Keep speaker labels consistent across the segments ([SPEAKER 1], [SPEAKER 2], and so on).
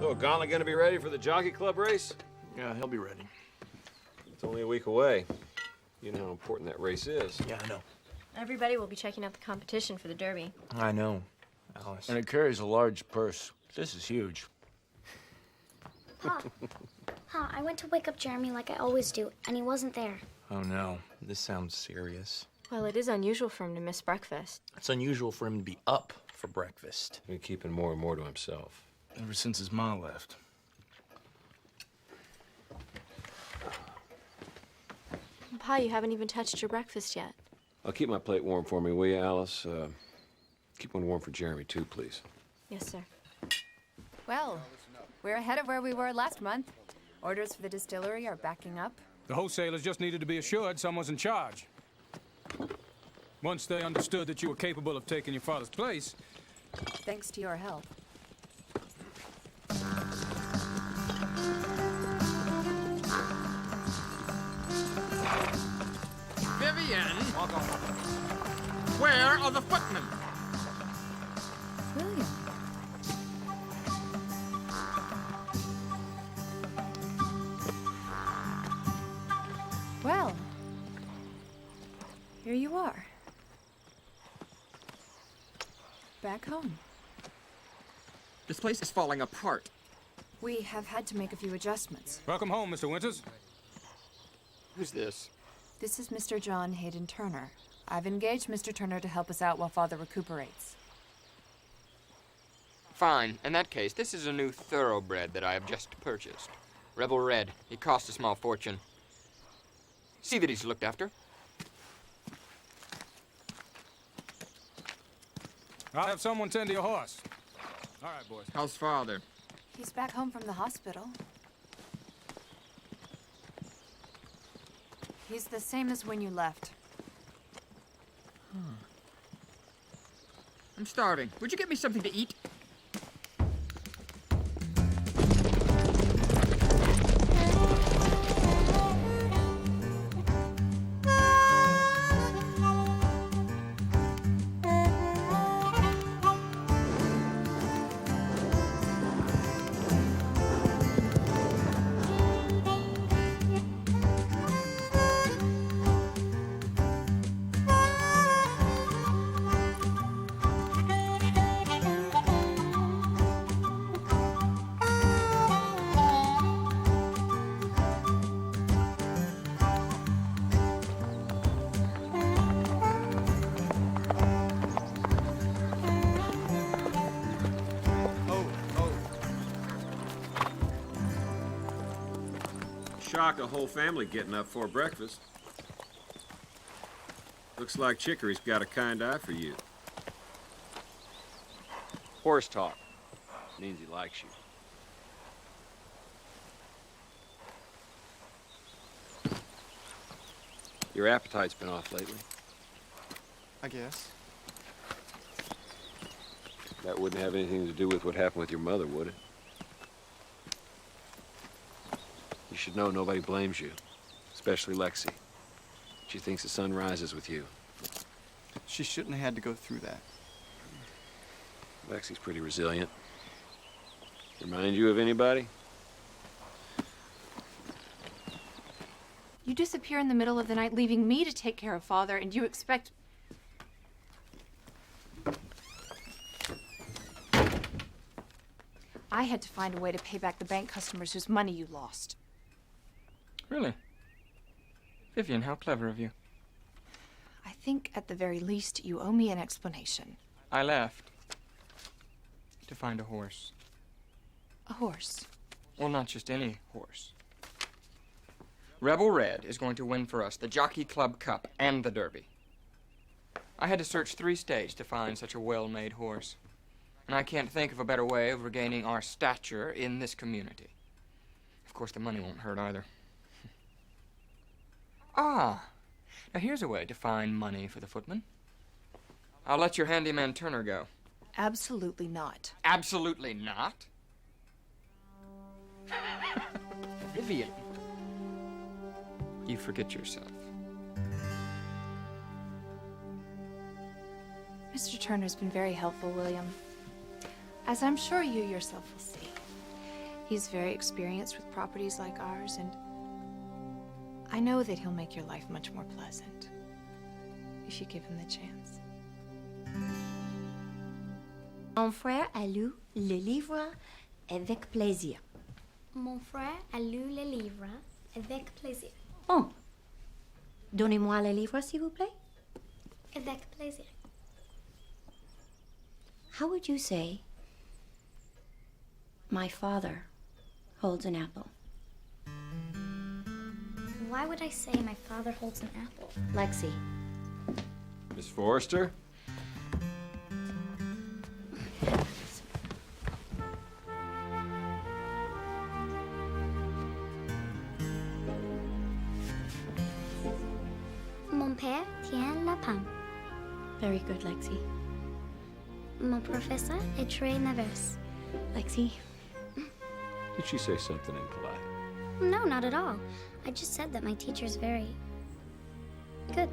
[SPEAKER 1] So, Gauntlet gonna be ready for the jockey club race?
[SPEAKER 2] Yeah, he'll be ready.
[SPEAKER 1] It's only a week away. You know how important that race is.
[SPEAKER 2] Yeah, I know.
[SPEAKER 3] Everybody will be checking out the competition for the Derby.
[SPEAKER 2] I know, Alice. And it carries a large purse. This is huge.
[SPEAKER 4] Pa, I went to wake up Jeremy like I always do, and he wasn't there.
[SPEAKER 2] Oh, no. This sounds serious.
[SPEAKER 3] Well, it is unusual for him to miss breakfast.
[SPEAKER 2] It's unusual for him to be up for breakfast.
[SPEAKER 1] He's keeping more and more to himself.
[SPEAKER 2] Ever since his ma left.
[SPEAKER 3] Pa, you haven't even touched your breakfast yet.
[SPEAKER 1] I'll keep my plate warm for me, will you, Alice? Keep one warm for Jeremy, too, please.
[SPEAKER 3] Yes, sir.
[SPEAKER 5] Well, we're ahead of where we were last month. Orders for the distillery are backing up.
[SPEAKER 6] The wholesalers just needed to be assured someone's in charge. Once they understood that you were capable of taking your father's place.
[SPEAKER 5] Thanks to your help.
[SPEAKER 7] Vivian! Where are the footmen?
[SPEAKER 5] William. Well, here you are. Back home.
[SPEAKER 7] This place is falling apart.
[SPEAKER 5] We have had to make a few adjustments.
[SPEAKER 6] Welcome home, Mr. Winters.
[SPEAKER 7] Who's this?
[SPEAKER 5] This is Mr. John Hayden Turner. I've engaged Mr. Turner to help us out while Father recuperates.
[SPEAKER 8] Fine. In that case, this is a new thoroughbred that I have just purchased. Rebel Red. He cost a small fortune. See that he's looked after.
[SPEAKER 6] I'll have someone tend to your horse. All right, boys.
[SPEAKER 7] How's father?
[SPEAKER 5] He's back home from the hospital. He's the same as when you left.
[SPEAKER 7] I'm starving. Would you get me something to eat?
[SPEAKER 1] Shock a whole family getting up for breakfast. Looks like Chicory's got a kind eye for you. Horse talk. Means he likes you. Your appetite's been off lately.
[SPEAKER 9] I guess.
[SPEAKER 1] That wouldn't have anything to do with what happened with your mother, would it? You should know nobody blames you, especially Lexy. She thinks the sun rises with you.
[SPEAKER 9] She shouldn't have had to go through that.
[SPEAKER 1] Lexy's pretty resilient. Remind you of anybody?
[SPEAKER 10] You disappear in the middle of the night, leaving me to take care of Father, and you expect... I had to find a way to pay back the bank customers whose money you lost.
[SPEAKER 8] Really? Vivian, how clever of you.
[SPEAKER 10] I think, at the very least, you owe me an explanation.
[SPEAKER 8] I left to find a horse.
[SPEAKER 10] A horse?
[SPEAKER 8] Well, not just any horse. Rebel Red is going to win for us the Jockey Club Cup and the Derby. I had to search 3 states to find such a well-made horse. And I can't think of a better way of regaining our stature in this community. Of course, the money won't hurt either. Now here's a way to find money for the footman. I'll let your handyman Turner go.
[SPEAKER 10] Absolutely not.
[SPEAKER 8] Absolutely not? Vivian. You forget yourself.
[SPEAKER 10] Mr. Turner's been very helpful, William. As I'm sure you yourself will see. He's very experienced with properties like ours, and I know that he'll make your life much more pleasant if you give him the chance.
[SPEAKER 11] Mon frère a lu le livre avec plaisir.
[SPEAKER 4] Mon frère a lu le livre avec plaisir.
[SPEAKER 11] Oh, donnez-moi le livre, s'il vous plaît.
[SPEAKER 4] Avec plaisir.
[SPEAKER 11] How would you say, my father holds an apple?
[SPEAKER 4] Why would I say my father holds an apple?
[SPEAKER 11] Lexy.
[SPEAKER 1] Miss Forrester?
[SPEAKER 4] Mon père tient la pomme.
[SPEAKER 11] Very good, Lexy.
[SPEAKER 4] Mon professeur est très nerveux.
[SPEAKER 11] Lexy.
[SPEAKER 1] Did she say something impolite?
[SPEAKER 4] No, not at all. I just said that my teacher's very good.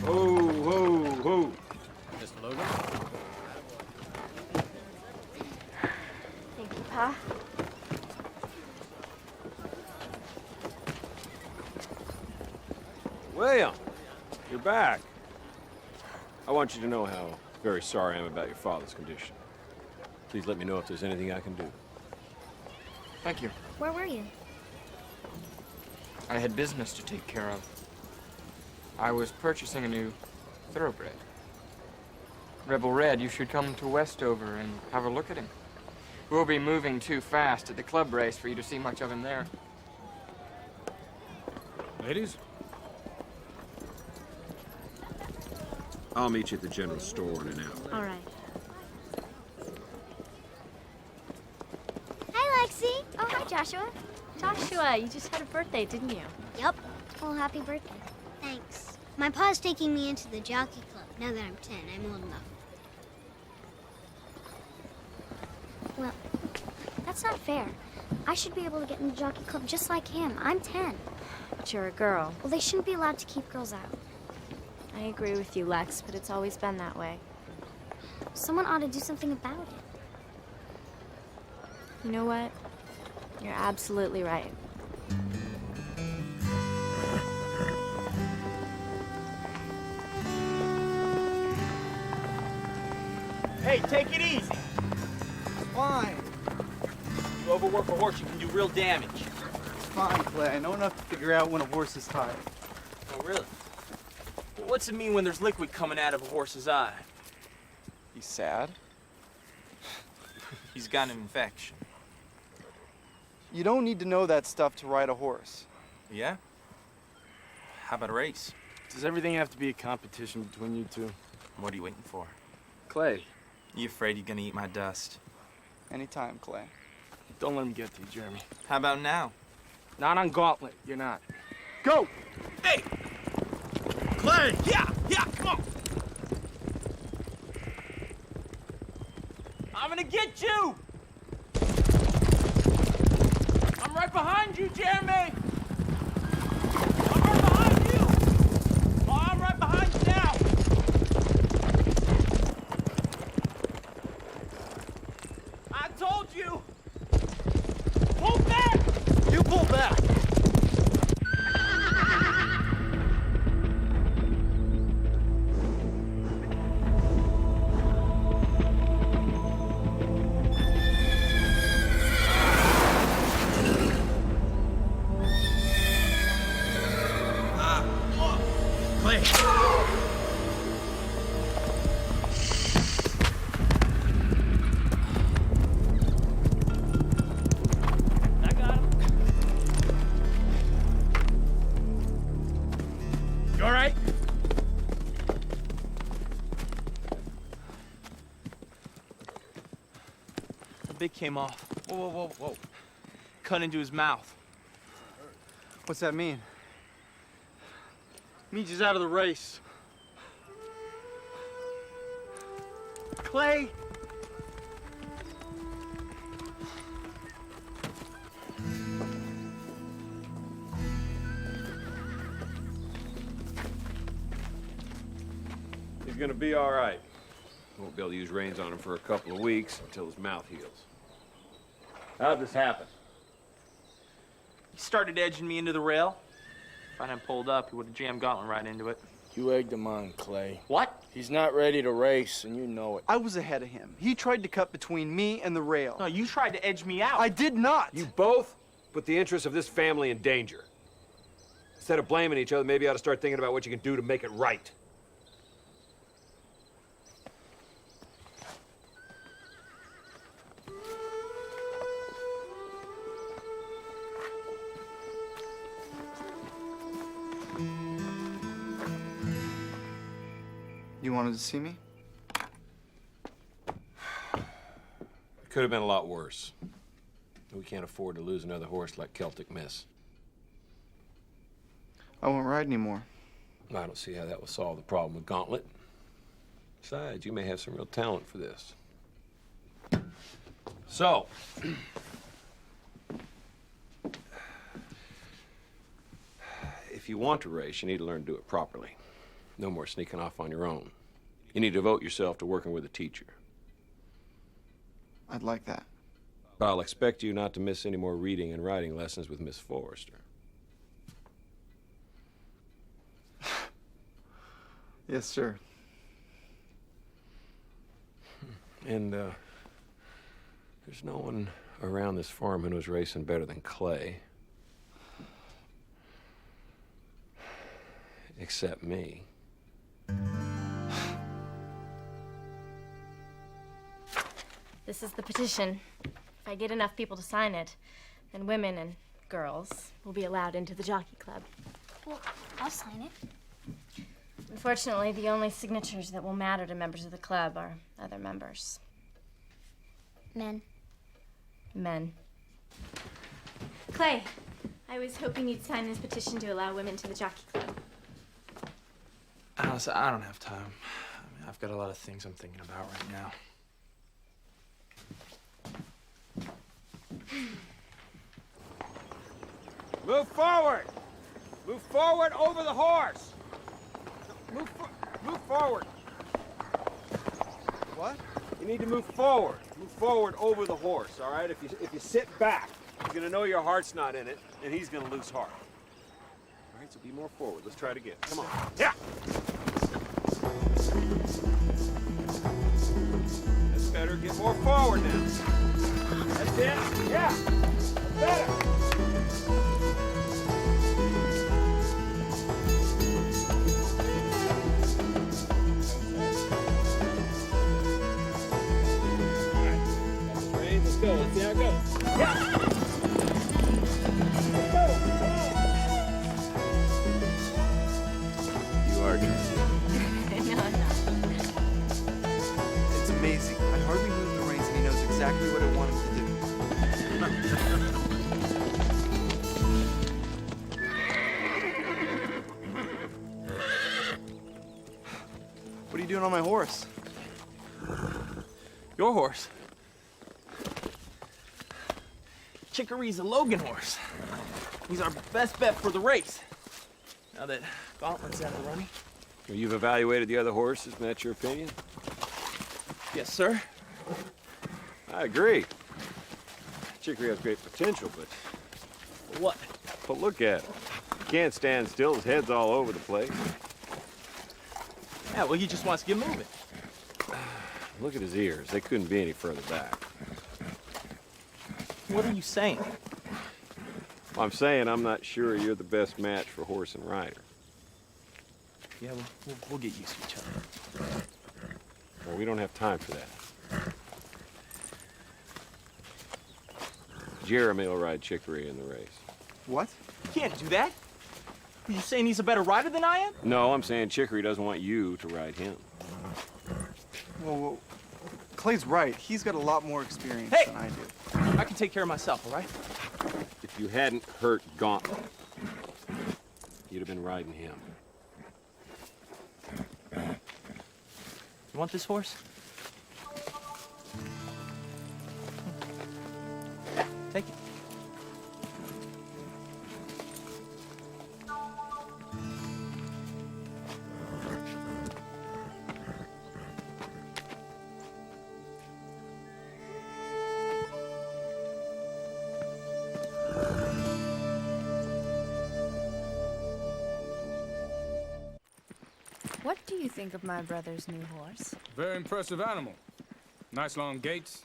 [SPEAKER 1] Whoa, whoa, whoa.
[SPEAKER 2] Mr. Logan?
[SPEAKER 3] Thank you, Pa.
[SPEAKER 1] William, you're back. I want you to know how very sorry I am about your father's condition. Please let me know if there's anything I can do.
[SPEAKER 8] Thank you.
[SPEAKER 4] Where were you?
[SPEAKER 8] I had business to take care of. I was purchasing a new thoroughbred. Rebel Red, you should come to Westover and have a look at him. We'll be moving too fast at the club race for you to see much of him there.
[SPEAKER 6] Ladies?
[SPEAKER 1] I'll meet you at the general store in an hour.
[SPEAKER 4] All right. Hi, Lexy. Oh, hi, Joshua.
[SPEAKER 3] Joshua, you just had a birthday, didn't you?
[SPEAKER 4] Yep. Well, happy birthday. Thanks. My pa's taking me into the jockey club. Now that I'm 10, I'm old enough. Well, that's not fair. I should be able to get in the jockey club just like him. I'm 10.
[SPEAKER 3] But you're a girl.
[SPEAKER 4] Well, they shouldn't be allowed to keep girls out.
[SPEAKER 3] I agree with you, Lex, but it's always been that way.
[SPEAKER 4] Someone ought to do something about it.
[SPEAKER 3] You know what? You're absolutely right.
[SPEAKER 12] Hey, take it easy.
[SPEAKER 9] Fine.
[SPEAKER 12] You overwork a horse, you can do real damage.
[SPEAKER 9] It's fine, Clay. I know enough to figure out when a horse is tired.
[SPEAKER 12] Oh, really? Well, what's it mean when there's liquid coming out of a horse's eye?
[SPEAKER 9] He's sad.
[SPEAKER 12] He's got an infection.
[SPEAKER 9] You don't need to know that stuff to ride a horse.
[SPEAKER 12] Yeah? How about a race?
[SPEAKER 2] Does everything have to be a competition between you two?
[SPEAKER 12] What are you waiting for?
[SPEAKER 2] Clay,
[SPEAKER 12] You afraid you're gonna eat my dust?
[SPEAKER 9] Anytime, Clay.
[SPEAKER 2] don't let him get to you, Jeremy.
[SPEAKER 12] How about now?
[SPEAKER 2] Not on Gauntlet, you're not.
[SPEAKER 9] Go!
[SPEAKER 12] Hey! Clay! Yeah, come on! I'm gonna get you! I'm right behind you, Jeremy! I'm right behind you! Oh, I'm right behind you now! I told you! Pull back! You pull back! bit came off. Whoa, whoa, whoa, whoa. Cut into his mouth.
[SPEAKER 9] What's that mean?
[SPEAKER 12] Means he's out of the race. Clay!
[SPEAKER 1] He's gonna be all right. Won't be able to use reins on him for a couple of weeks until his mouth heals. How'd this happen?
[SPEAKER 12] He started edging me into the rail. If I hadn't pulled up, he would have jammed Gauntlet right into it.
[SPEAKER 2] You egged him on, Clay.
[SPEAKER 12] What?
[SPEAKER 2] He's not ready to race, and you know it.
[SPEAKER 9] I was ahead of him. He tried to cut between me and the rail.
[SPEAKER 12] No, you tried to edge me out.
[SPEAKER 9] I did not.
[SPEAKER 1] You both put the interests of this family in danger. Instead of blaming each other, maybe you ought to start thinking about what you can do to make it right.
[SPEAKER 9] You wanted to see me?
[SPEAKER 1] It could have been a lot worse. We can't afford to lose another horse like Celtic Miss.
[SPEAKER 9] I won't ride anymore.
[SPEAKER 1] I don't see how that will solve the problem with Gauntlet. Besides, you may have some real talent for this. So, if you want to race, you need to learn to do it properly. No more sneaking off on your own. You need to devote yourself to working with a teacher.
[SPEAKER 9] I'd like that.
[SPEAKER 1] But I'll expect you not to miss any more reading and writing lessons with Miss Forrester.
[SPEAKER 9] Yes, sir.
[SPEAKER 1] And, there's no one around this farm who knows racing better than Clay. Except me.
[SPEAKER 3] This is the petition. If I get enough people to sign it, then women and girls will be allowed into the jockey club.
[SPEAKER 4] Well, I'll sign it.
[SPEAKER 3] Unfortunately, the only signatures that will matter to members of the club are other members.
[SPEAKER 4] Men.
[SPEAKER 3] Men. Clay, I was hoping you'd sign this petition to allow women to the jockey club.
[SPEAKER 12] Alice, I don't have time. I mean, I've got a lot of things I'm thinking about right now.
[SPEAKER 1] Move forward! Move forward over the horse! Move forward.
[SPEAKER 9] What?
[SPEAKER 1] You need to move forward. Move forward over the horse, all right? If you sit back, he's gonna know your heart's not in it, and he's gonna lose heart. All right, so be more forward. Let's try it again. Come on. Yeah! That's better. Get more forward now. That's it. Yeah! That's better. Let's go. Let's see how it goes. Yeah. Let's go. You are good.
[SPEAKER 3] No, I'm not.
[SPEAKER 9] It's amazing. I hardly move the reins and he knows exactly what I want him to do. What are you doing on my horse?
[SPEAKER 12] Your horse? Chicory's a Logan horse. He's our best bet for the race. Now that Gauntlet's out of the running.
[SPEAKER 1] Well, you've evaluated the other horses, and that's your opinion?
[SPEAKER 12] Yes, sir.
[SPEAKER 1] I agree. Chicory has great potential, but...
[SPEAKER 12] What?
[SPEAKER 1] But look at him. He can't stand still. His head's all over the place.
[SPEAKER 12] Yeah, well, he just wants to get moving.
[SPEAKER 1] Look at his ears. They couldn't be any further back.
[SPEAKER 12] What are you saying?
[SPEAKER 1] Well, I'm saying I'm not sure you're the best match for horse and rider.
[SPEAKER 12] Yeah, we'll get used to each other.
[SPEAKER 1] Well, we don't have time for that. Jeremy will ride Chicory in the race.
[SPEAKER 9] What?
[SPEAKER 12] You can't do that. Are you saying he's a better rider than I am?
[SPEAKER 1] No, I'm saying Chicory doesn't want you to ride him.
[SPEAKER 9] Well, Clay's right. He's got a lot more experience
[SPEAKER 12] Hey!
[SPEAKER 9] than I do.
[SPEAKER 12] I can take care of myself, all right?
[SPEAKER 1] If you hadn't hurt Gauntlet, you'd have been riding him.
[SPEAKER 12] You want this horse? Take it.
[SPEAKER 5] What do you think of my brother's new horse?
[SPEAKER 6] Very impressive animal. Nice long gaits,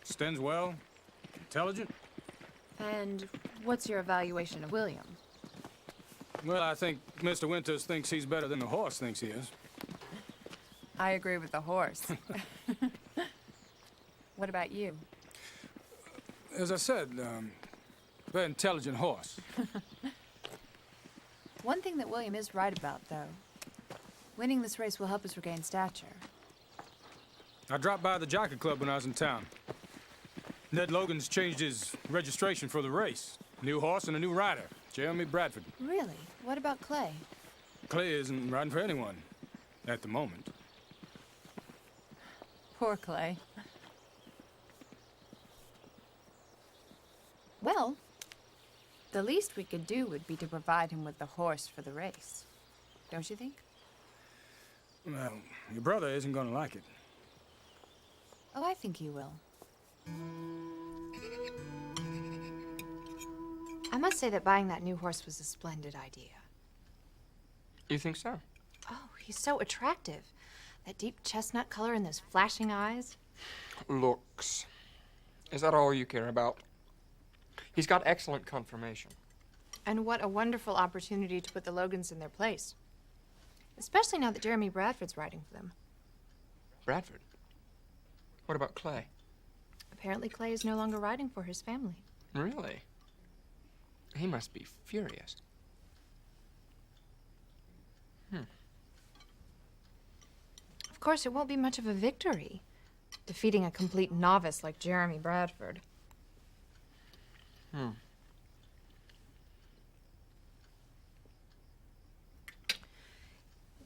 [SPEAKER 6] stands well, intelligent.
[SPEAKER 5] And what's your evaluation of William?
[SPEAKER 6] Well, I think Mr. Winters thinks he's better than the horse thinks he is.
[SPEAKER 5] I agree with the horse. What about you?
[SPEAKER 6] As I said, very intelligent horse.
[SPEAKER 5] One thing that William is right about, though. Winning this race will help us regain stature.
[SPEAKER 6] I dropped by the jockey club when I was in town. Ned Logan's changed his registration for the race. New horse and a new rider, Jeremy Bradford.
[SPEAKER 5] Really? What about Clay?
[SPEAKER 6] Clay isn't riding for anyone at the moment.
[SPEAKER 5] Poor Clay. Well, the least we could do would be to provide him with the horse for the race. Don't you think?
[SPEAKER 6] Well, your brother isn't gonna like it.
[SPEAKER 5] Oh, I think he will.
[SPEAKER 10] I must say that buying that new horse was a splendid idea.
[SPEAKER 8] You think so?
[SPEAKER 10] Oh, he's so attractive. That deep chestnut color and those flashing eyes.
[SPEAKER 8] Looks. Is that all you care about? He's got excellent conformation.
[SPEAKER 10] And what a wonderful opportunity to put the Logans in their place. Especially now that Jeremy Bradford's riding for them.
[SPEAKER 8] Bradford? What about Clay?
[SPEAKER 10] Apparently Clay is no longer riding for his family.
[SPEAKER 8] Really? He must be furious.
[SPEAKER 10] Of course, it won't be much of a victory, defeating a complete novice like Jeremy Bradford.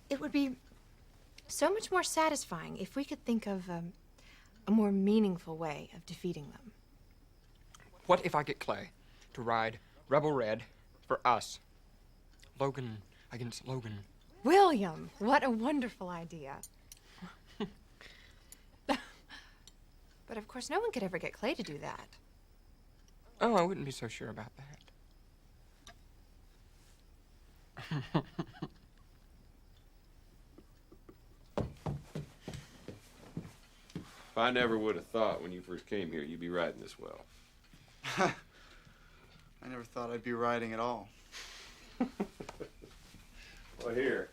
[SPEAKER 10] It would be so much more satisfying if we could think of a more meaningful way of defeating them.
[SPEAKER 8] What if I get Clay to ride Rebel Red for us? Logan against Logan.
[SPEAKER 10] William, what a wonderful idea. But of course, no one could ever get Clay to do that.
[SPEAKER 8] Oh, I wouldn't be so sure about that.
[SPEAKER 1] I never would have thought when you first came here you'd be riding this well.
[SPEAKER 9] I never thought I'd be riding at all.
[SPEAKER 1] Well, here.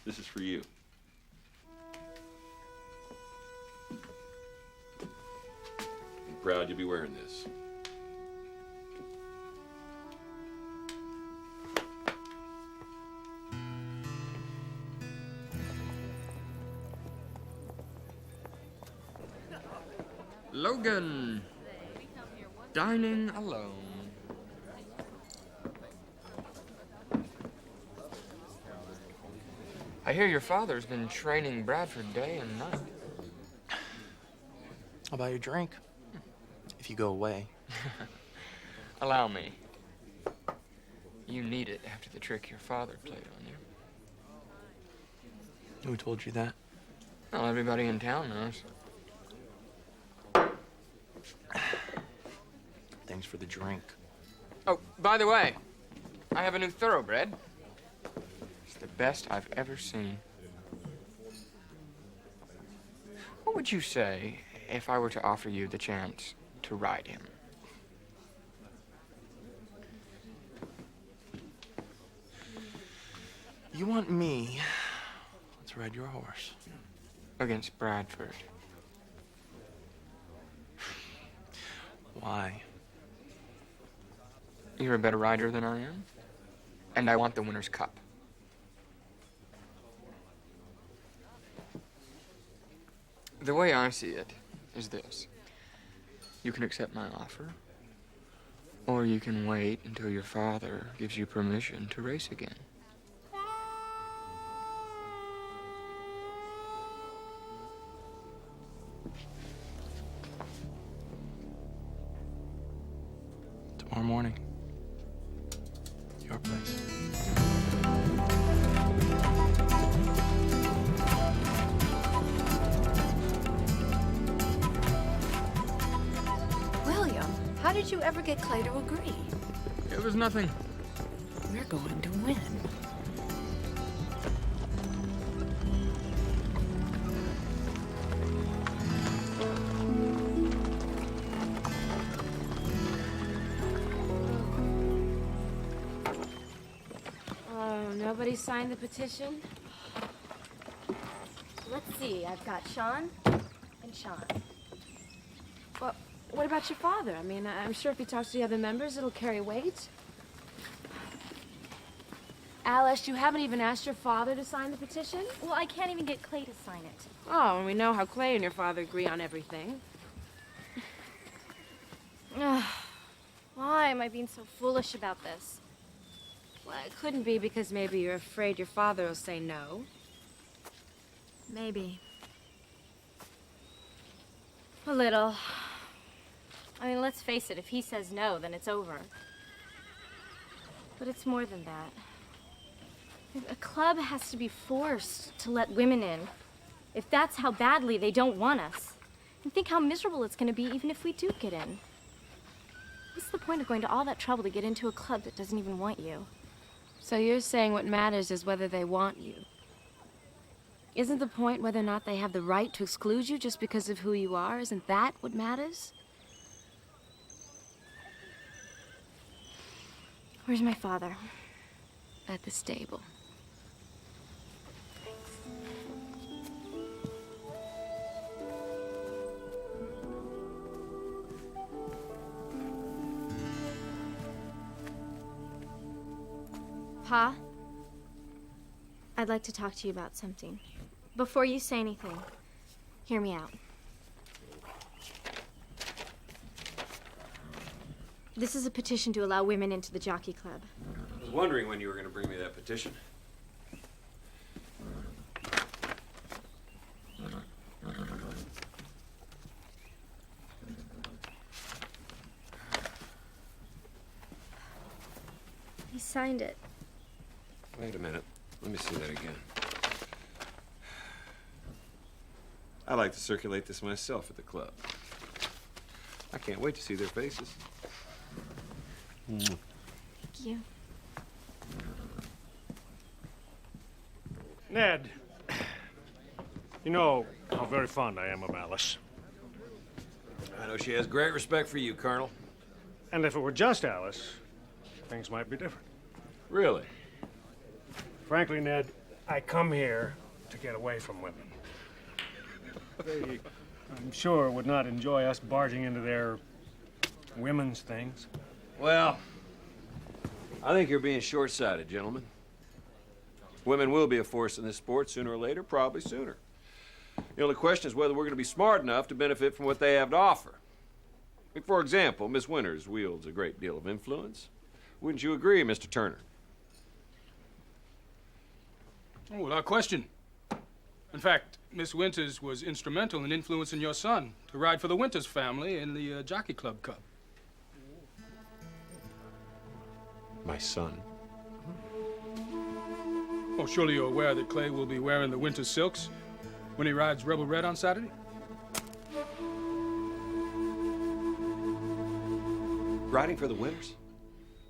[SPEAKER 1] This is for you. I'm proud you'll be wearing this.
[SPEAKER 8] Logan, dining alone. I hear your father's been training Bradford day and night.
[SPEAKER 12] I'll buy you a drink. If you go away.
[SPEAKER 8] Allow me. You need it after the trick your father played on you.
[SPEAKER 12] Who told you that?
[SPEAKER 8] Well, everybody in town knows.
[SPEAKER 12] Thanks for the drink.
[SPEAKER 8] Oh, by the way, I have a new thoroughbred. It's the best I've ever seen. What would you say if I were to offer you the chance to ride him?
[SPEAKER 12] You want me to ride your horse?
[SPEAKER 8] Against Bradford.
[SPEAKER 12] Why?
[SPEAKER 8] You're a better rider than I am, and I want the winner's cup. The way I see it is this. You can accept my offer, or you can wait until your father gives you permission to race again. Tomorrow morning, your place.
[SPEAKER 10] William, how did you ever get Clay to agree?
[SPEAKER 8] It was nothing.
[SPEAKER 10] We're going to win.
[SPEAKER 3] Oh, nobody signed the petition? Let's see, I've got Sean and Sean.
[SPEAKER 13] Well, what about your father? I mean, I'm sure if he talks to the other members, it'll carry weight. Alice, you haven't even asked your father to sign the petition?
[SPEAKER 3] Well, I can't even get Clay to sign it.
[SPEAKER 13] Oh, and we know how Clay and your father agree on everything.
[SPEAKER 3] Why am I being so foolish about this?
[SPEAKER 13] Well, it couldn't be because maybe you're afraid your father will say no.
[SPEAKER 3] Maybe. A little. I mean, let's face it, if he says no, then it's over. But it's more than that. A club has to be forced to let women in, if that's how badly they don't want us. And think how miserable it's going to be even if we do get in. What's the point of going to all that trouble to get into a club that doesn't even want you?
[SPEAKER 13] So you're saying what matters is whether they want you. Isn't the point whether or not they have the right to exclude you just because of who you are? Isn't that what matters?
[SPEAKER 3] Where's my father?
[SPEAKER 13] At the stable.
[SPEAKER 3] Pa, I'd like to talk to you about something. Before you say anything, hear me out. This is a petition to allow women into the jockey club.
[SPEAKER 1] I was wondering when you were going to bring me that petition.
[SPEAKER 3] He signed it.
[SPEAKER 1] Wait a minute. Let me see that again. I like to circulate this myself at the club. I can't wait to see their faces.
[SPEAKER 3] Thank you.
[SPEAKER 14] Ned, you know how very fond I am of Alice.
[SPEAKER 1] I know she has great respect for you, Colonel.
[SPEAKER 14] And if it were just Alice, things might be different.
[SPEAKER 1] Really?
[SPEAKER 14] Frankly, Ned, I come here to get away from women. They, I'm sure, would not enjoy us barging into their women's things.
[SPEAKER 1] Well, I think you're being short-sighted, gentlemen. Women will be a force in this sport sooner or later, probably sooner. The only question is whether we're going to be smart enough to benefit from what they have to offer. Like, for example, Miss Winters wields a great deal of influence. Wouldn't you agree, Mr. Turner?
[SPEAKER 6] Oh, without question. In fact, Miss Winters was instrumental in influencing your son to ride for the Winters family in the Jockey Club Cup.
[SPEAKER 1] My son?
[SPEAKER 6] Oh, surely you're aware that Clay will be wearing the Winters silks when he rides Rebel Red on Saturday?
[SPEAKER 1] Riding for the Winters?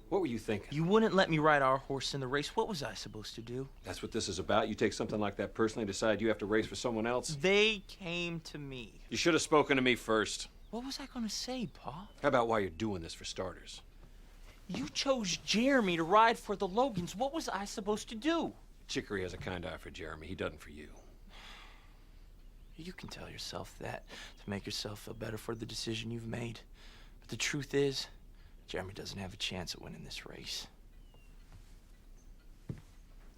[SPEAKER 1] What were you thinking?
[SPEAKER 12] You wouldn't let me ride our horse in the race. What was I supposed to do?
[SPEAKER 1] That's what this is about. You take something like that personally and decide you have to race for someone else?
[SPEAKER 12] They came to me.
[SPEAKER 1] You should have spoken to me first.
[SPEAKER 12] What was I gonna say, Pa?
[SPEAKER 1] How about why you're doing this for starters?
[SPEAKER 12] You chose Jeremy to ride for the Logans. What was I supposed to do?
[SPEAKER 1] Chicory has a kind eye for Jeremy. He doesn't for you.
[SPEAKER 12] You can tell yourself that to make yourself feel better for the decision you've made. But the truth is, Jeremy doesn't have a chance at winning this race.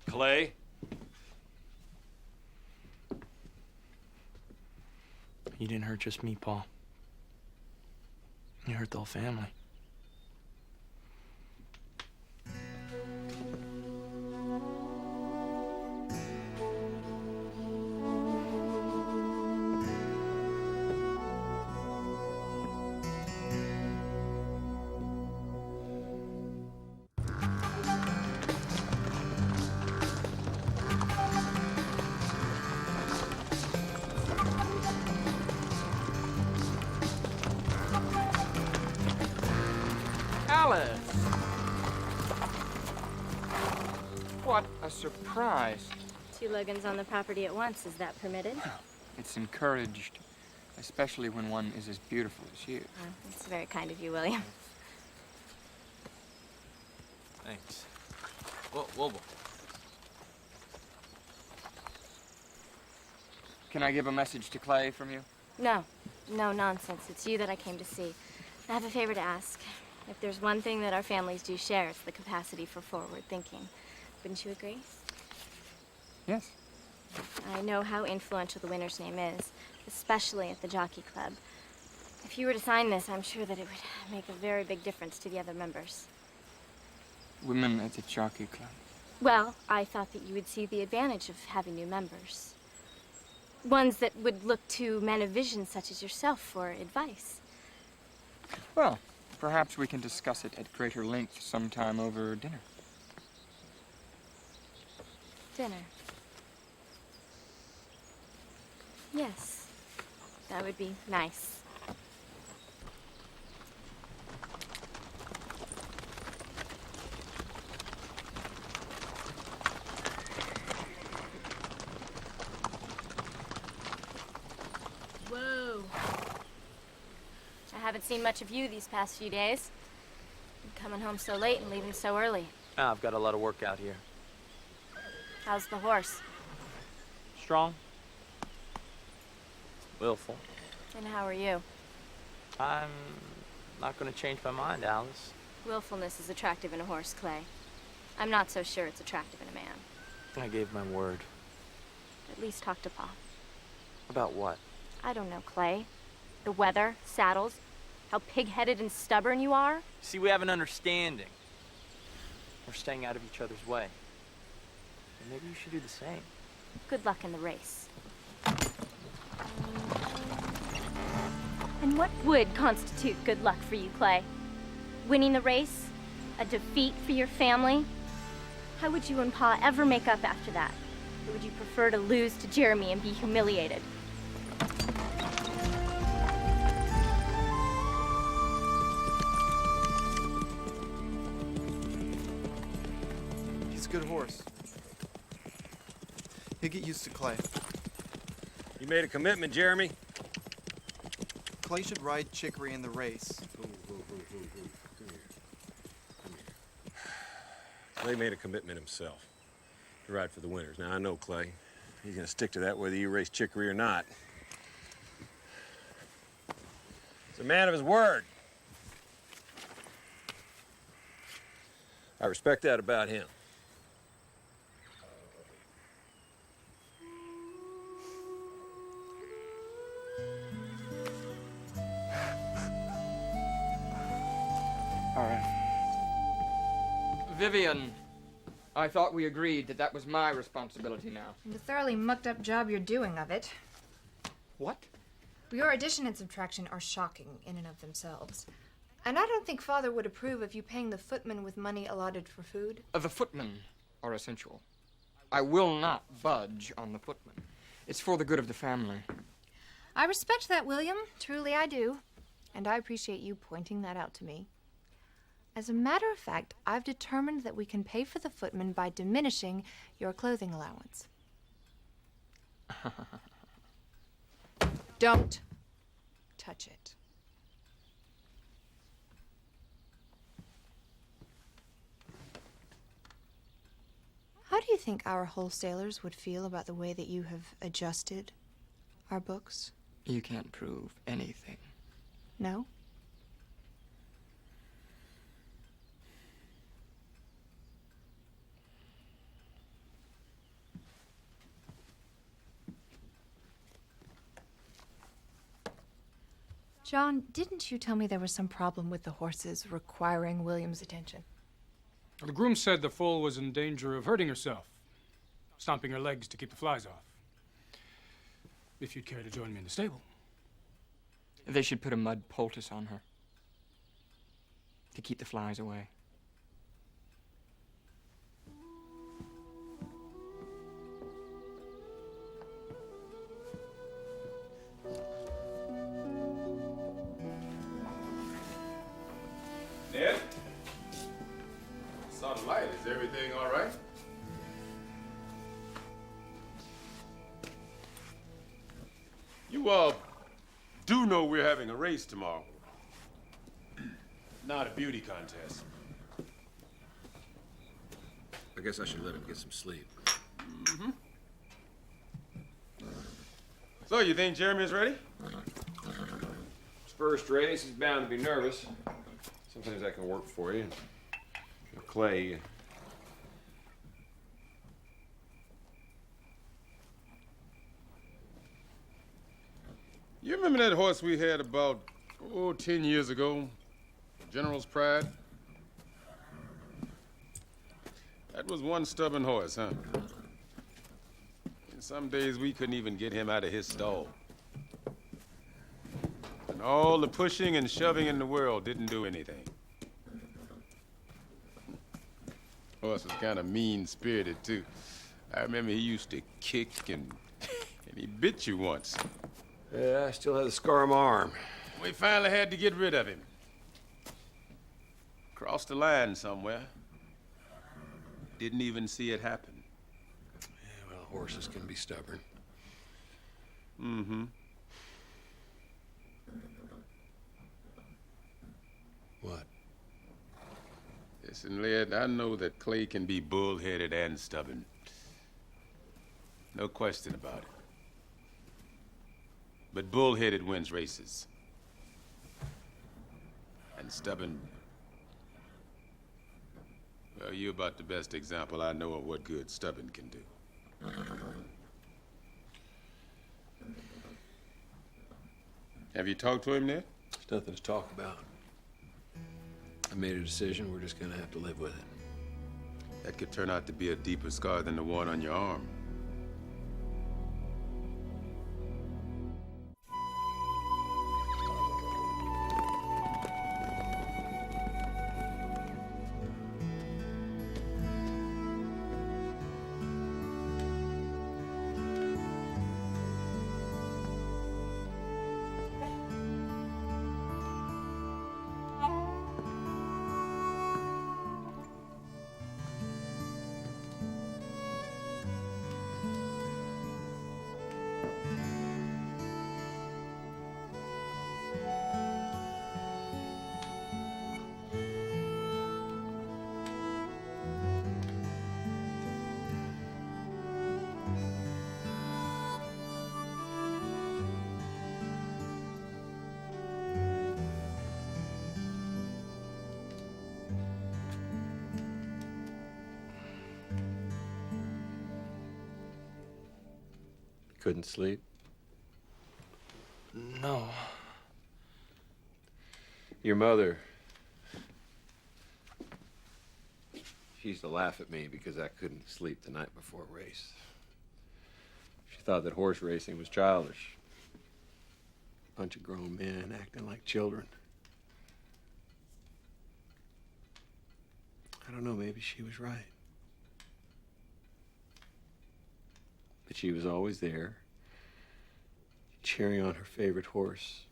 [SPEAKER 1] Clay?
[SPEAKER 12] You didn't hurt just me, Paul. You hurt the whole family.
[SPEAKER 8] Alice! What a surprise.
[SPEAKER 3] 2 Logans on the property at once. Is that permitted?
[SPEAKER 8] It's encouraged, especially when one is as beautiful as you.
[SPEAKER 3] It's very kind of you, William.
[SPEAKER 12] Thanks. Whoa.
[SPEAKER 8] Can I give a message to Clay from you?
[SPEAKER 3] No nonsense. It's you that I came to see. I have a favor to ask. If there's one thing that our families do share, it's the capacity for forward thinking. Wouldn't you agree?
[SPEAKER 8] Yes.
[SPEAKER 3] I know how influential the winner's name is, especially at the Jockey Club. If you were to sign this, I'm sure that it would make a very big difference to the other members.
[SPEAKER 8] Women at the Jockey Club.
[SPEAKER 3] Well, I thought that you would see the advantage of having new members. Ones that would look to men of vision such as yourself for advice.
[SPEAKER 8] Well, perhaps we can discuss it at greater length sometime over dinner.
[SPEAKER 3] Dinner. Yes, that would be nice. Whoa. I haven't seen much of you these past few days. I'm coming home so late and leaving so early.
[SPEAKER 12] I've got a lot of work out here.
[SPEAKER 3] How's the horse?
[SPEAKER 12] Strong. Willful.
[SPEAKER 3] And how are you?
[SPEAKER 12] I'm not going to change my mind, Alice.
[SPEAKER 3] Willfulness is attractive in a horse, Clay. I'm not so sure it's attractive in a man.
[SPEAKER 12] I gave my word.
[SPEAKER 3] At least talk to Pa.
[SPEAKER 12] About what?
[SPEAKER 3] I don't know, Clay. The weather, saddles, how pig-headed and stubborn you are.
[SPEAKER 12] See, we have an understanding. We're staying out of each other's way. And maybe you should do the same.
[SPEAKER 3] Good luck in the race. And what would constitute good luck for you, Clay? Winning the race? A defeat for your family? How would you and Pa ever make up after that? Or would you prefer to lose to Jeremy and be humiliated?
[SPEAKER 9] He's a good horse. He'll get used to Clay.
[SPEAKER 1] You made a commitment, Jeremy?
[SPEAKER 9] Clay should ride Chicory in the race.
[SPEAKER 1] Clay made a commitment himself to ride for the winners. Now, I know Clay. He's going to stick to that whether you race Chicory or not. He's a man of his word. I respect that about him.
[SPEAKER 8] All right. Vivian, I thought we agreed that that was my responsibility now.
[SPEAKER 10] And the thoroughly mucked up job you're doing of it.
[SPEAKER 8] What?
[SPEAKER 10] Your addition and subtraction are shocking in and of themselves. And I don't think Father would approve of you paying the footman with money allotted for food.
[SPEAKER 8] The footmen are essential. I will not budge on the footmen. It's for the good of the family.
[SPEAKER 10] I respect that, William. Truly I do. And I appreciate you pointing that out to me. As a matter of fact, I've determined that we can pay for the footman by diminishing your clothing allowance. Don't touch it. How do you think our wholesalers would feel about the way that you have adjusted our books?
[SPEAKER 8] You can't prove anything.
[SPEAKER 10] No? John, didn't you tell me there was some problem with the horses requiring William's attention?
[SPEAKER 6] The groom said the foal was in danger of hurting herself, stomping her legs to keep the flies off. If you'd care to join me in the stable.
[SPEAKER 8] They should put a mud poultice on her to keep the flies away.
[SPEAKER 15] Ned? Saw the light. Is everything all right? You do know we're having a race tomorrow. Not a beauty contest.
[SPEAKER 1] I guess I should let him get some sleep.
[SPEAKER 15] Mm-hmm. So, you think Jeremy is ready?
[SPEAKER 1] His first race, he's bound to be nervous. Sometimes that can work for you. Clay.
[SPEAKER 15] You remember that horse we had about, 10 years ago? General's Pride? That was one stubborn horse, huh? And some days we couldn't even get him out of his stall. And all the pushing and shoving in the world didn't do anything. Horse was kind of mean-spirited, too. I remember he used to kick and he bit you once.
[SPEAKER 1] Yeah, I still have the scar on my arm.
[SPEAKER 15] We finally had to get rid of him. Crossed the line somewhere. Didn't even see it happen.
[SPEAKER 1] Yeah, well, horses can be stubborn.
[SPEAKER 15] Mm-hmm.
[SPEAKER 1] What?
[SPEAKER 15] Listen, Led, I know that Clay can be bullheaded and stubborn. No question about it. But bullheaded wins races. And stubborn... Well, you're about the best example I know of what good stubborn can do. Have you talked to him, Ned?
[SPEAKER 1] There's nothing to talk about. I made a decision. We're just gonna have to live with it.
[SPEAKER 15] That could turn out to be a deeper scar than the one on your arm.
[SPEAKER 1] Couldn't sleep?
[SPEAKER 12] No.
[SPEAKER 1] Your mother, she used to laugh at me because I couldn't sleep the night before a race. She thought that horse racing was childish. A bunch of grown men acting like children. I don't know, maybe she was right. But she was always there, cheering on her favorite horse,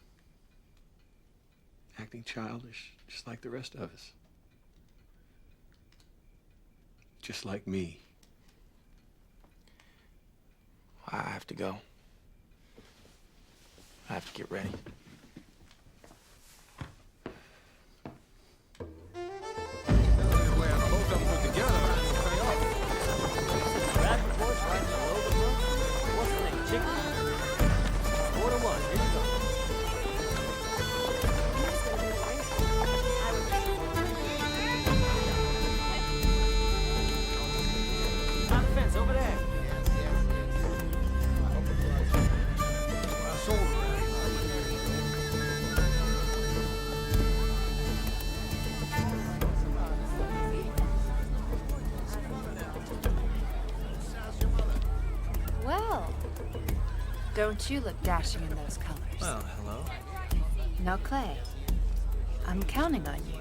[SPEAKER 1] acting childish, just like the rest of us. Just like me.
[SPEAKER 12] I have to go. I have to get ready.
[SPEAKER 5] Don't you look dashing in those colors?
[SPEAKER 12] Well, hello.
[SPEAKER 5] Now, Clay, I'm counting on you.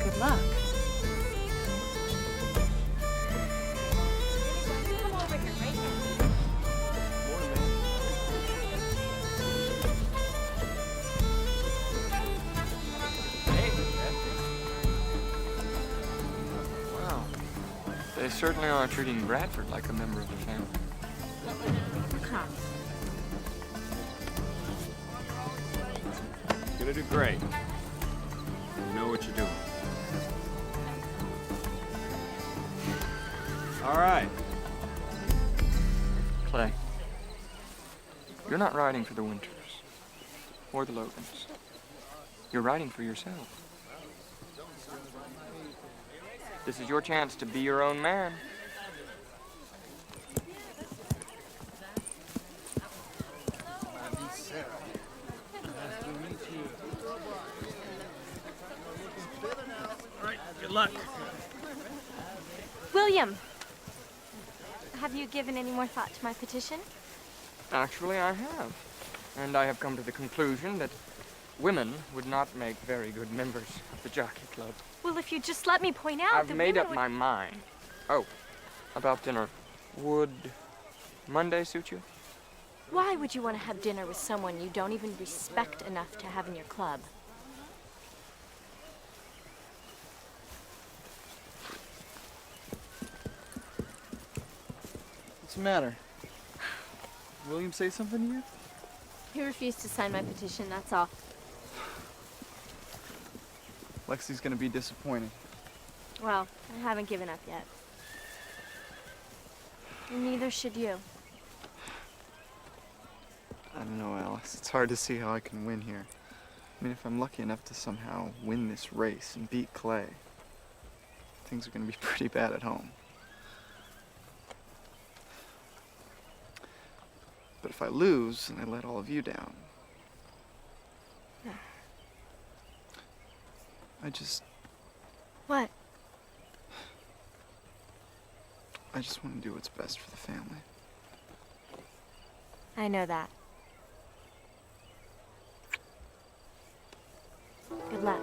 [SPEAKER 5] Good luck.
[SPEAKER 8] Wow. They certainly are treating Bradford like a member of the family.
[SPEAKER 1] You're gonna do great. You know what you're doing. All right.
[SPEAKER 8] Clay, you're not riding for the Winters or the Logans. You're riding for yourself. This is your chance to be your own man.
[SPEAKER 14] Good luck.
[SPEAKER 3] William, have you given any more thought to my petition?
[SPEAKER 8] Actually, I have. And I have come to the conclusion that women would not make very good members of the Jockey Club.
[SPEAKER 3] Well, if you just let me point out
[SPEAKER 8] I've
[SPEAKER 3] that
[SPEAKER 8] made
[SPEAKER 3] women
[SPEAKER 8] up
[SPEAKER 3] would...
[SPEAKER 8] my mind. Oh, about dinner. Would Monday suit you?
[SPEAKER 3] Why would you want to have dinner with someone you don't even respect enough to have in your club?
[SPEAKER 9] What's the matter? William say something to you?
[SPEAKER 3] He refused to sign my petition, that's all.
[SPEAKER 9] Lexy's gonna be disappointed.
[SPEAKER 3] Well, I haven't given up yet. And neither should you.
[SPEAKER 9] I don't know, Alice. It's hard to see how I can win here. I mean, if I'm lucky enough to somehow win this race and beat Clay, things are gonna be pretty bad at home. But if I lose, and I let all of you down,
[SPEAKER 3] What?
[SPEAKER 9] I just want to do what's best for the family.
[SPEAKER 3] I know that. Good luck.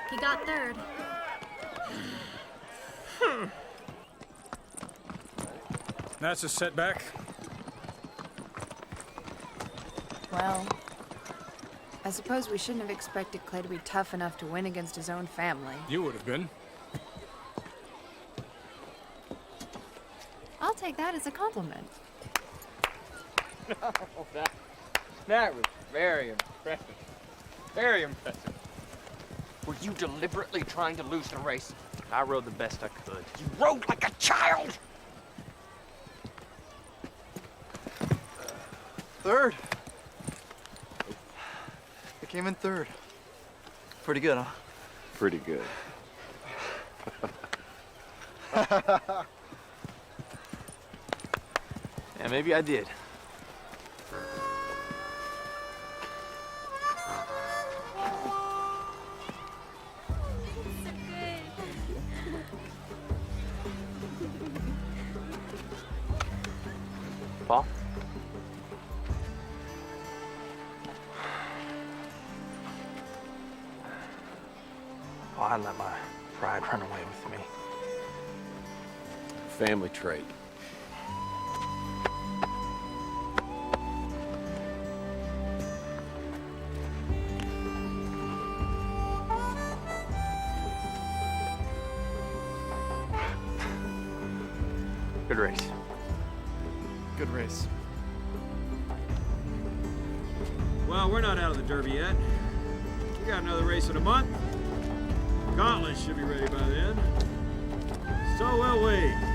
[SPEAKER 3] He got third.
[SPEAKER 6] That's a setback.
[SPEAKER 5] Well, I suppose we shouldn't have expected Clay to be tough enough to win against his own family.
[SPEAKER 6] You would have been.
[SPEAKER 5] I'll take that as a compliment.
[SPEAKER 8] That was very impressive. Very impressive. Were you deliberately trying to lose the race?
[SPEAKER 12] I rode the best I could.
[SPEAKER 8] You rode like a child!
[SPEAKER 9] Third. I came in third. Pretty good, huh?
[SPEAKER 1] Pretty good.
[SPEAKER 12] Yeah, maybe I did. Paul? Oh, I let my pride run away with me.
[SPEAKER 1] Family trait.
[SPEAKER 12] Good race.
[SPEAKER 9] Good race.
[SPEAKER 1] Well, we're not out of the Derby yet. We got another race in a month. Gauntlet should be ready by then. So will we.